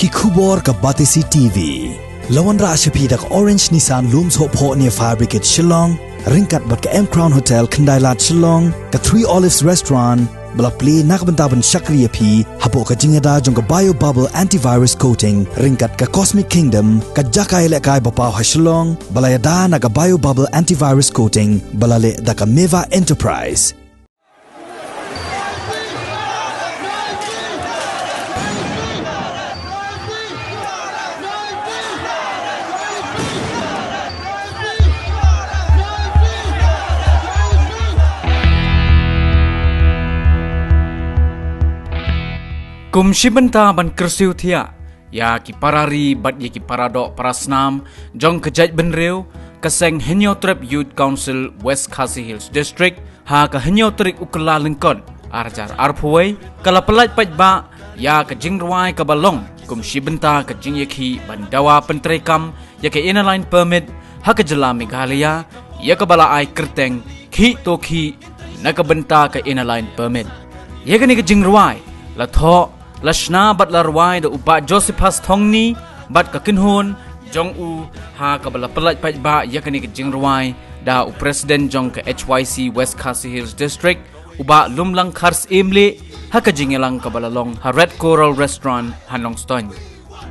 ki khubor ka Batisi TV lawan ra ashapi dak Orange Nissan Looms Hope Ho near Fabricate Shillong ringkat bat ka M Crown Hotel Kandailat Shillong ka Three Olives Restaurant bala play nakbentaban Shakriya P hapo ka jingada jong ka Bio Bubble Antivirus Coating ringkat ka Cosmic Kingdom ka Jakai Lekai Bapaw ha Shillong bala yada na ka Bio Bubble Antivirus Coating bala le da ka Meva Enterprise. Kum shibenta ban kersiu thia ya ki parari bat ye ki paradok parasnam jong kejaj benreu kaseng Henyo Trip Youth Council West Khasi Hills District ha ka Henyo Trik ukla lengkon arjar arpuai kala pelaj pajba ya ka jingruai ka balong kum shibenta ka jingyeki bandawa pentrekam ya ka inline permit ha ka jela Meghalaya ya ka bala ai kerteng khi to khi na ka benta ka inline permit ya ka ni ka jingruai la tho Lashna bat larwai da uba Josephus Thongni bat ka kinhon jong u ha ka bala pelaj pajba yakani ka jingruai da u president jong ka HYC West Khasi Hills District uba lumlang khars emle ha ka jingelang ka balalong ha Red Coral Restaurant Hanong Stone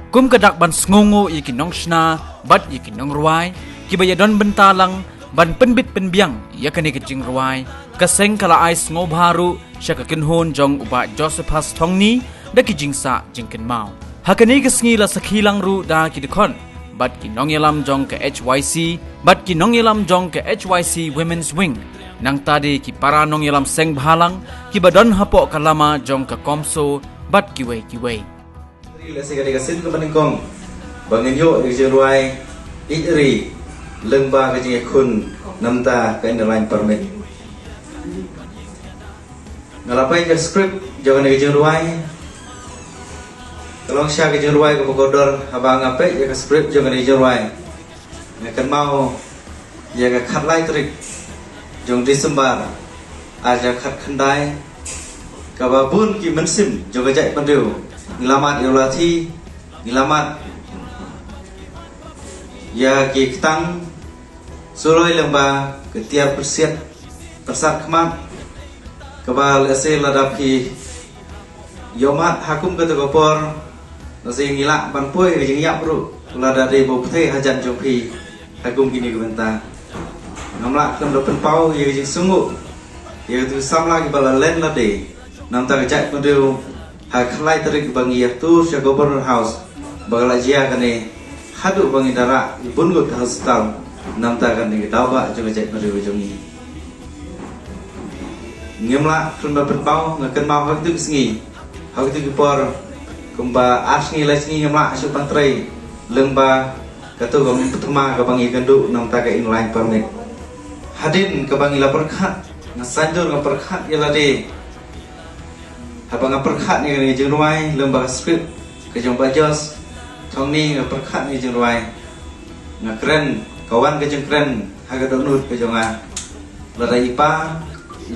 kum ka dak ban sngongo yikinong shna bat yikinong ruai ki bayadon bentalang ban penbit penbiang yakani ka jingruai kaseng kala ai sngo baru sya ka kinhon jong uba Josephus Thongni daki jingsa jingken mau hakani kesngi la sakhilang ru da ki dekon bat ki nongyelam jong ke HYC bat ki nongyelam jong ke HYC Women's Wing nang tadi ki para nongyelam seng bhalang ki badon hapo kalama jong ke komso bat ki wei la segala kasin ko baningkong bangin yo jeruai iri lengba ka jing kun namta ka inline permit ngalapai ke script jangan ke jeruai kalau siya ke jeruai ke pokodor habang ape ya ke script jangan ke jeruai kan mau ya ke khat lai trik jong Disember aja khat khandai ka babun ki mensim jong jai pandeu ngelamat yolati ngelamat ya ki tang suroi lembah ketiap persiat persat kemat kebal ese ladap ki yomat hakum ke tegopor nasi ngilak banpoi ke jingyap ru lada de bo puthe hajan jongpi hakum kini kebenta ngamlak kem dopen pau ye jing sungu ye tu samla ki bala len lade nam ta kajak pendeu ha khlai tarik bangi tu sya governor house bagala jia kane hadu bangi dara bungut hospital nam ta kan ni dawa jong kajak pendeu jongi ngemla kem dopen pau ngaken mau hak tu sngi hak tu por kumba asngi lesngi ngemla asu pantrai lengba katu gong pertama ka bangi gandu nam ta ka inline permit hadin ka bangi la perkhat ngasanjur nga perkhat ya lade habang nga perkhat ni ni jengruai lengba script ka jong bajos thongni nga perkhat ni jengruai nga kren kawan ka jeng kren haga donut ka jonga lada ipa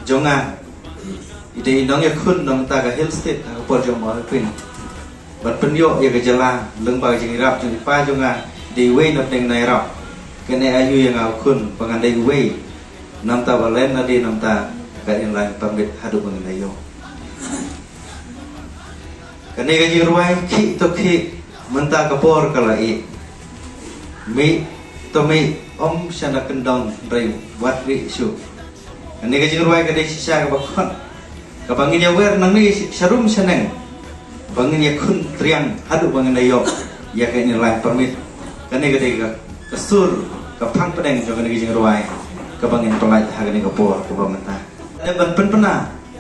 jonga ide nong ya khun nong ta ka hill state ka por jong mo pin bat penyo ya gejala lengba jing rap jing pa jonga di we no teng nai rap kene ayu yang au kun pangandai we nam ta balen na di nam ta ka inline permit hadu pangandayo kene ga jing ruai ki to ki menta ka por kala i mi to mi om shana kendong rai wat ri su kene ga jing ruai ka de sisa ka bakon ka bangin ya wer nang ni sharum saneng bangin ya kun triang hadu bangin dayo ya ka inline permit kane ga de kasur ka phang pedeng jo kane jing ruai ka bangin pelaj ha kane ka por ka bamenta de ban penpena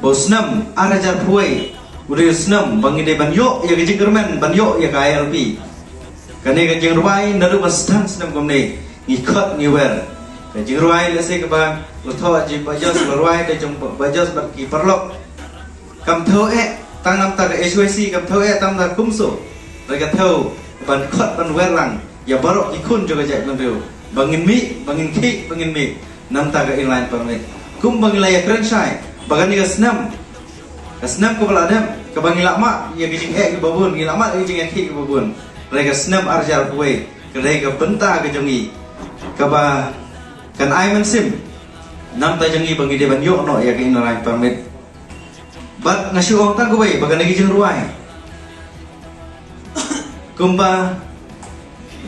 bosnam arajar puai udah snam bangin de ban yo ya ga jing germen ban yo ya ka ILP kane ga jing ruai naru bastan snam komne ni khat ni wer ka jing ruai le se ka bang lo tho ji bajos ruai de jong bajos bat ki perlok kam tho tang nam ta ka HYC kam tho tam ta kumso ra ka tho ban khat ban wer lang ya barok ikun juga jai mandeu bangin mi bangin ki bangin mi nam ta ka inline permit kum bangin la ya kren sai bagan ni snam Kasnam ko pala dem kabang ilama ya gijing ke babun ilama gijing ke babun rega snam arjar kuwe rega benta ke jongi kaba kan ai man sim nam ta jongi bangi de ban yo no ya ke inalai permit bat ngasi ong ta kuwe bagan gijing ruai kumba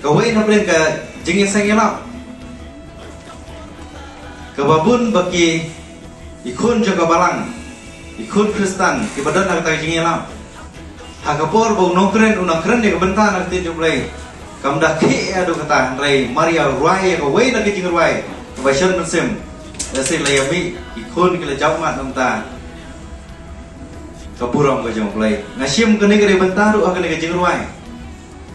kuwe na plen ka jing sang ilap kababun baki ikun jaga balang ikut Kristen ibadat nak tak jingin lam hakapor bau nongkren unang keren dia kebentar nak tiup lay kam dah ki adu kata lay Maria ruai ka wei nak jing ruai kebasan mensim dasi lay ami ikun kila jauh mat nongta kapurang ka jong lay ngasim kene kere bentar ru akene jing ruai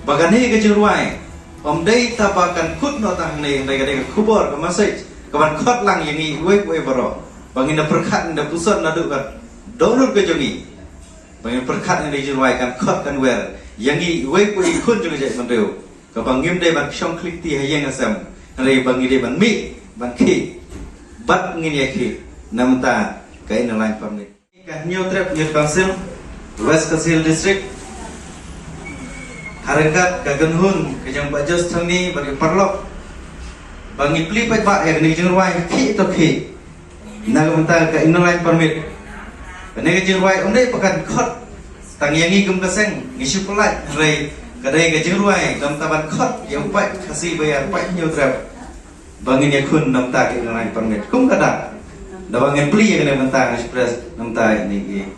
bagane ka jing ruai om dei tabakan kut no tang ne dai ka kubor ka masaj kawan khot lang yang ni wei baro bangin na perkat na pusat na dukat download ke jongi bangin perkat ni dijual kan khot kan wer yang ni wei pui kun jongi jai mandeu ka bangim dei ban shong klik ti hayang asam rei bangi dei ban mi ban ki bat ngin ya ki namta ka in line permit ka new trip youth council West Kashil district harakat ka ganhun ka jang bajos thangni bagi parlok bangi pli pat ba ya ni jing ruai ki to ki nagamta ka in line permit Nega jirwai onde pakan khot tang yangi gum kaseng ngisu pelai rei kadai ga jirwai dam taban khot yang pai kasi bayar pai nyu trap bangin ya kun nam ta ke ngai permit kum kada da bangin pli ya kena mentang express nam ta ni